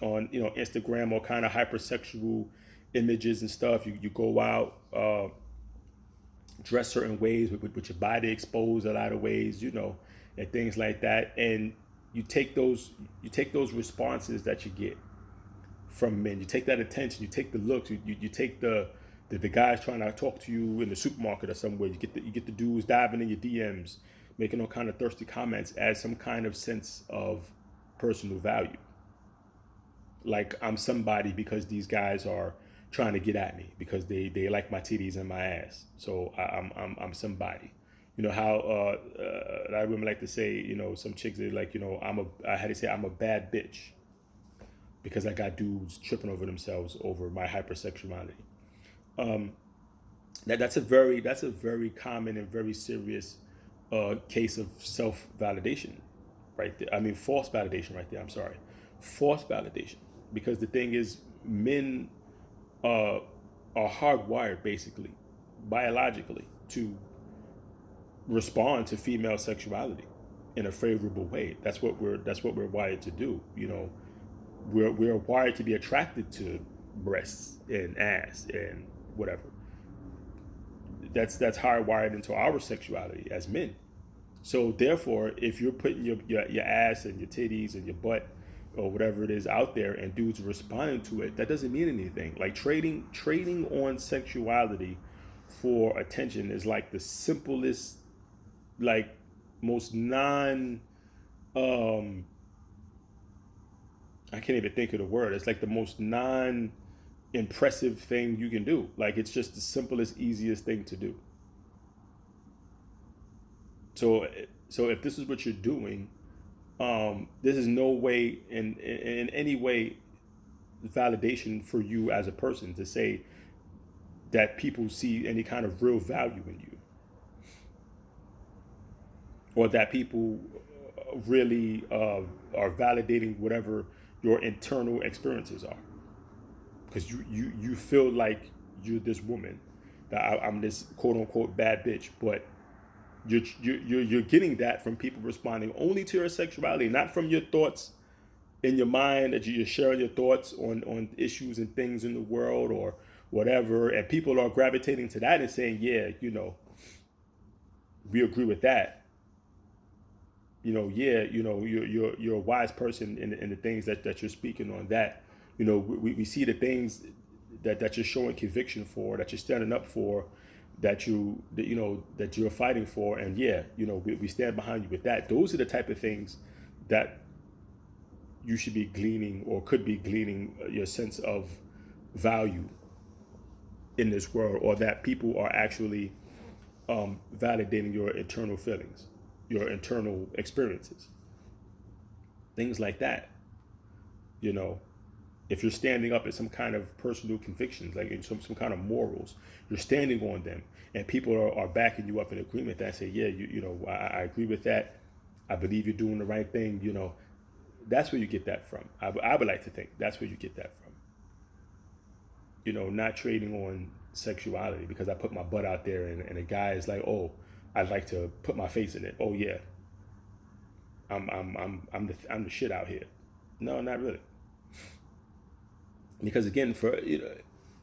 on Instagram, all kind of hypersexual images and stuff. You go out, dress certain ways with your body exposed a lot of ways, and things like that. And you take those responses that you get from men. You take that attention. You take the looks. You take the guys trying to talk to you in the supermarket or somewhere. You get the dudes diving in your DMs, making all kind of thirsty comments as some kind of sense of personal value. Like I'm somebody because these guys are trying to get at me because they like my titties and my ass. So I'm somebody. You know how a lot of women like to say, some chicks they like, I had to say I'm a bad bitch because I got dudes tripping over themselves over my hypersexuality. That's a very common and very serious case of self validation, right there. I mean, false validation, right there. I'm sorry, false validation, because the thing is, men uh, are hardwired basically, biologically, to respond to female sexuality in a favorable way. That's what we're wired to do. We're wired to be attracted to breasts and ass and whatever. That's hardwired into our sexuality as men. So therefore, if you're putting your ass and your titties and your butt or whatever it is out there and dudes are responding to it, that doesn't mean anything. Like trading on sexuality for attention is like the simplest, like most non um I can't even think of the word. It's like the most non impressive thing you can do. Like it's just the simplest, easiest thing to do. So if this is what you're doing, this is no way in any way validation for you as a person to say that people see any kind of real value in you, or that people really are validating whatever your internal experiences are, because you feel like you're this woman, that I'm this quote unquote bad bitch, but you're getting that from people responding only to your sexuality, not from your thoughts in your mind, that you're sharing your thoughts on issues and things in the world or whatever, and people are gravitating to that and saying, yeah, we agree with that. Yeah, you're a wise person in the things that you're speaking on. That we see the things that you're showing conviction for, that you're standing up for, that you're fighting for, and yeah, we stand behind you with that. Those are the type of things that you should be gleaning, or could be gleaning, your sense of value in this world, or that people are actually validating your internal feelings, your internal experiences, things like that. You know, if you're standing up at some kind of personal convictions, like in some kind of morals, you're standing on them, and people are backing you up in agreement that say, yeah, I agree with that. I believe you're doing the right thing. That's where you get that from. I would like to think that's where you get that from. Not trading on sexuality because I put my butt out there, and a guy is like, oh, I'd like to put my face in it. Oh yeah, I'm the shit out here. No, not really. Because again, for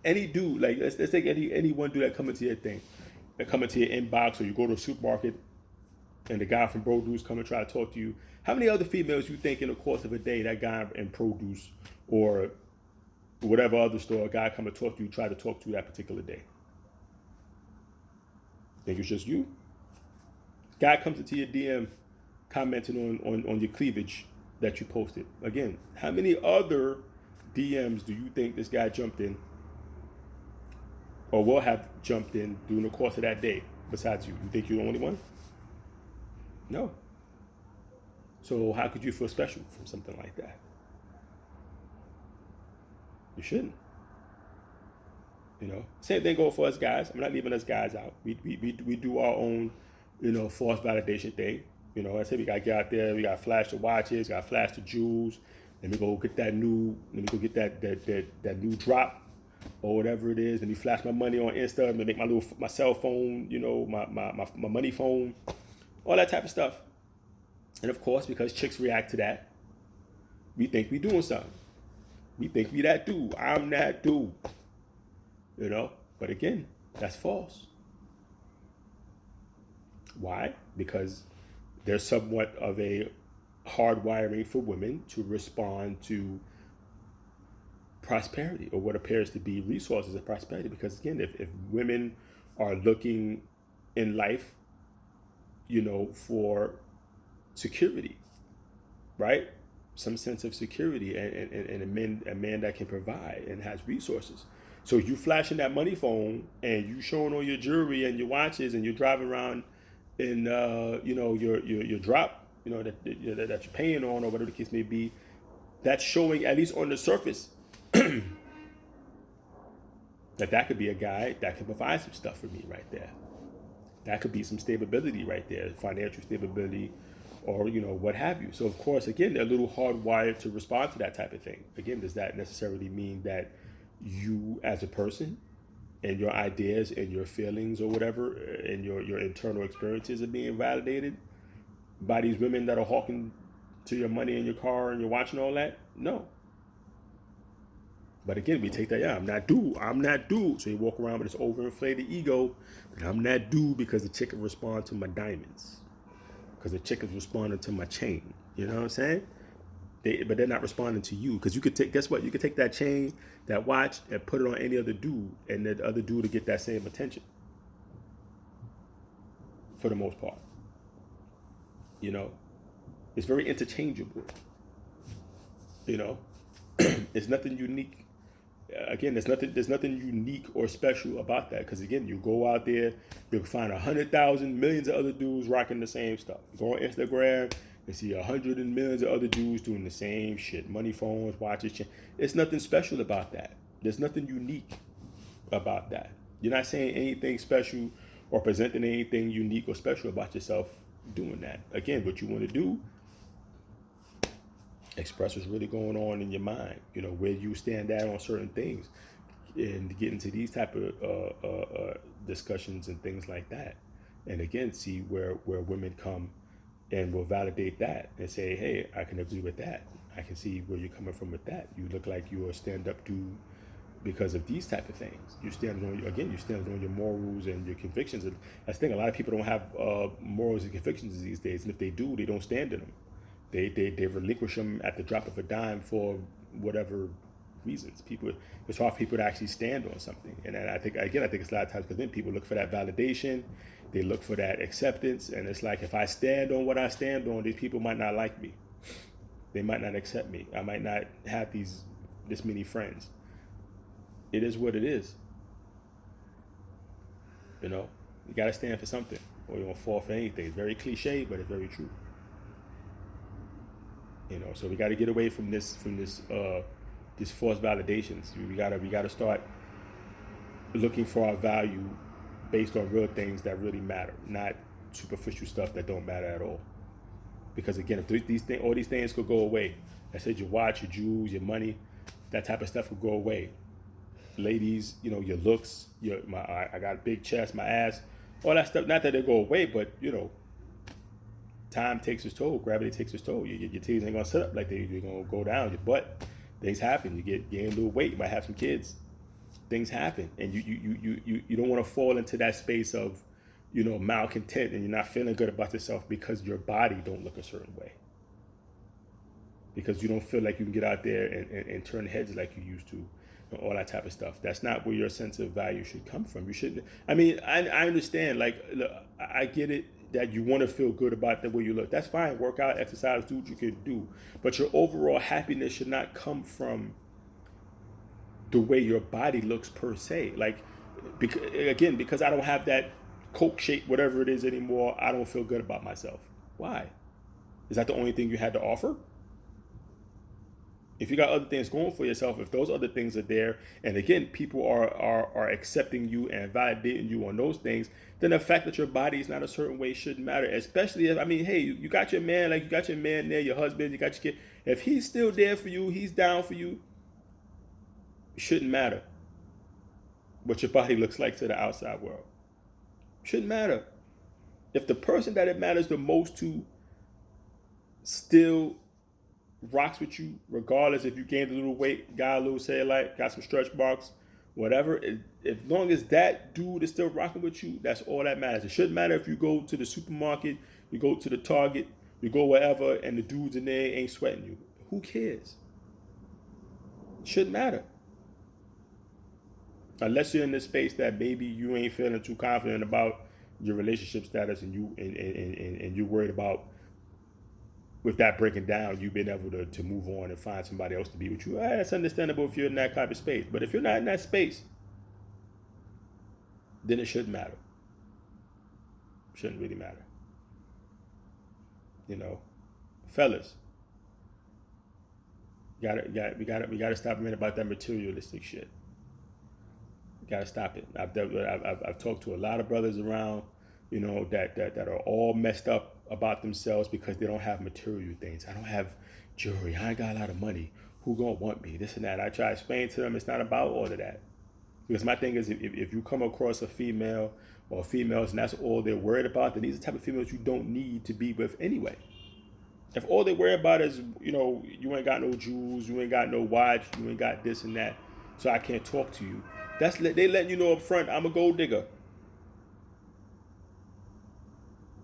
any dude, like let's take any one dude that come into your thing, that come into your inbox, or you go to a supermarket and the guy from produce come and try to talk to you. How many other females you think in the course of a day that guy in produce or whatever other store, a guy come and talk to you, try to talk to you that particular day? Think it's just you? Guy comes into your DM commenting on your cleavage that you posted. Again, how many other DMs do you think this guy jumped in or will have jumped in during the course of that day besides you? You think you're the only one? No. So how could you feel special from something like that? You shouldn't. Same thing goes for us guys. I'm not leaving us guys out. We do our own, false validation thing. I said, we gotta get out there. We gotta flash the watches. Gotta flash the jewels. Let me go get that new. Let me go get that new drop, or whatever it is. Let me flash my money on Insta. Let me make my cell phone. My money phone. All that type of stuff. And of course, because chicks react to that, we think we doing something. We think we that dude. I'm that dude. You know? But again, that's false. Why? Because there's somewhat of a hardwiring for women to respond to prosperity or what appears to be resources of prosperity. Because again, if women are looking in life, for security, right? Some sense of security and a man that can provide and has resources. So you flashing that money phone and you showing all your jewelry and your watches and you're driving around in your drop, that you're paying on or whatever the case may be. That's showing, at least on the surface, that could be a guy that can provide some stuff for me right there. That could be some stability right there, financial stability, or what have you. So of course, again, they're a little hardwired to respond to that type of thing. Again, does that necessarily mean that you as a person and your ideas and your feelings or whatever and your internal experiences are being validated by these women that are hawking to your money and your car and your watch and all that? No. But again, we take that, I'm not dude. So you walk around with this overinflated ego that I'm that dude because the chick can respond to my diamonds. Because the chick is responding to my chain. You know what I'm saying? But they're not responding to you. Because you could take, guess what? You could take that chain, that watch, and put it on any other dude, and that other dude to get that same attention. For the most part. It's very interchangeable. It's nothing unique. Again, there's nothing unique or special about that. Because again, you go out there, you'll find 100,000 millions of other dudes rocking the same stuff. Go on Instagram and see 100 and millions of other dudes doing the same shit. Money phones, watches. It's nothing special about that. There's nothing unique about that. You're not saying anything special or presenting anything unique or special about yourself doing that. Again, what you want to do, express what's really going on in your mind, where you stand at on certain things, and get into these type of discussions and things like that. And again, see where women come and will validate that and say, hey, I can agree with that. I can see where you're coming from with that. You look like you're a stand-up dude because of these type of things. You stand on your morals and your convictions. And that's the thing, a lot of people don't have morals and convictions these days, and if they do, they don't stand in them. They relinquish them at the drop of a dime for whatever reasons. It's hard for people to actually stand on something. And I think it's a lot of times because then people look for that validation, they look for that acceptance, and it's like, if I stand on what I stand on, these people might not like me. They might not accept me. I might not have this many friends. It is what it is. You got to stand for something, or you won't fall for anything. It's very cliche, but it's very true. So we got to get away from this false validations. We gotta start looking for our value based on real things that really matter, not superficial stuff that don't matter at all. Because again, if all these things could go away, I said your watch, your jewels, your money, that type of stuff could go away. Ladies, your looks, I got a big chest, my ass, all that stuff. Not that they go away, but time takes its toll, gravity takes its toll. Your titties ain't gonna sit up like they're gonna go down. Your butt, things happen. You gain a little weight. You might have some kids. Things happen, and you don't want to fall into that space of malcontent, and you're not feeling good about yourself because your body don't look a certain way. Because you don't feel like you can get out there and turn heads like you used to, and all that type of stuff. That's not where your sense of value should come from. You shouldn't. I mean, I understand. Like, look, I get it that you want to feel good about the way you look. That's fine. Work out, exercise, do what you can do. But your overall happiness should not come from the way your body looks per se. Like, because I don't have that Coke shape, whatever it is anymore, I don't feel good about myself. Why? Is that the only thing you had to offer? If you got other things going for yourself, if those other things are there, and again, people are accepting you and validating you on those things, then the fact that your body is not a certain way shouldn't matter. Especially if, hey, you got your man, like you got your man there, your husband, you got your kid. If he's still there for you, he's down for you, it shouldn't matter what your body looks like to the outside world. Shouldn't matter. If the person that it matters the most to still rocks with you, regardless if you gained a little weight, got a little cellulite, got some stretch marks, whatever. As long as that dude is still rocking with you, that's all that matters. It shouldn't matter if you go to the supermarket, you go to the Target, you go wherever, and the dudes in there ain't sweating you. Who cares? It shouldn't matter. Unless you're in this space that maybe you ain't feeling too confident about your relationship status, and you're worried about, with that breaking down, you being able to move on and find somebody else to be with you. That's understandable if you're in that kind of space. But if you're not in that space, then it shouldn't matter. It shouldn't really matter. You know, fellas, we gotta stop being about that materialistic shit. We gotta stop it. I've talked to a lot of brothers around, you know, that are all messed up about themselves because they don't have material things. I don't have jewelry. I ain't got a lot of money. Who gonna want me? This and that. I try to explain to them it's not about all of that. Because my thing is, if you come across a female or females and that's all they're worried about, then these are the type of females you don't need to be with anyway. If all they worry about is, you know, you ain't got no jewels, you ain't got no watch, you ain't got this and that, so I can't talk to you. They letting you know up front, I'm a gold digger.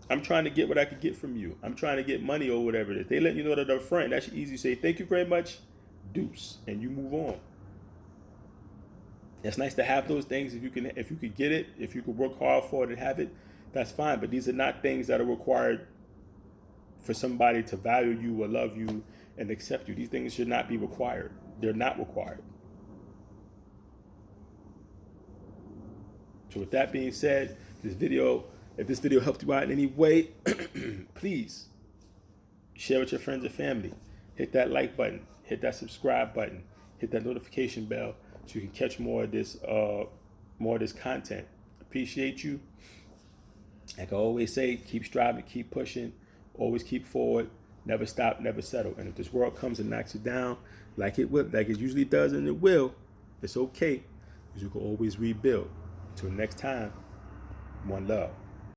I'm trying to get what I could get from you. I'm trying to get money or whatever it is. They let you know that up front. That's easy to say, thank you very much, deuce, and you move on. It's nice to have those things if you could get it, if you could work hard for it and have it, that's fine. But these are not things that are required for somebody to value you or love you and accept you. These things should not be required. They're not required. So with that being said, if this video helped you out in any way, please share with your friends and family. Hit that like button, hit that subscribe button, hit that notification bell so you can catch more of this content. Appreciate you. Like I always say, keep striving, keep pushing, always keep forward, never stop, never settle. And if this world comes and knocks you down, like it usually does, and it will, it's okay, because you can always rebuild. Until next time, one love.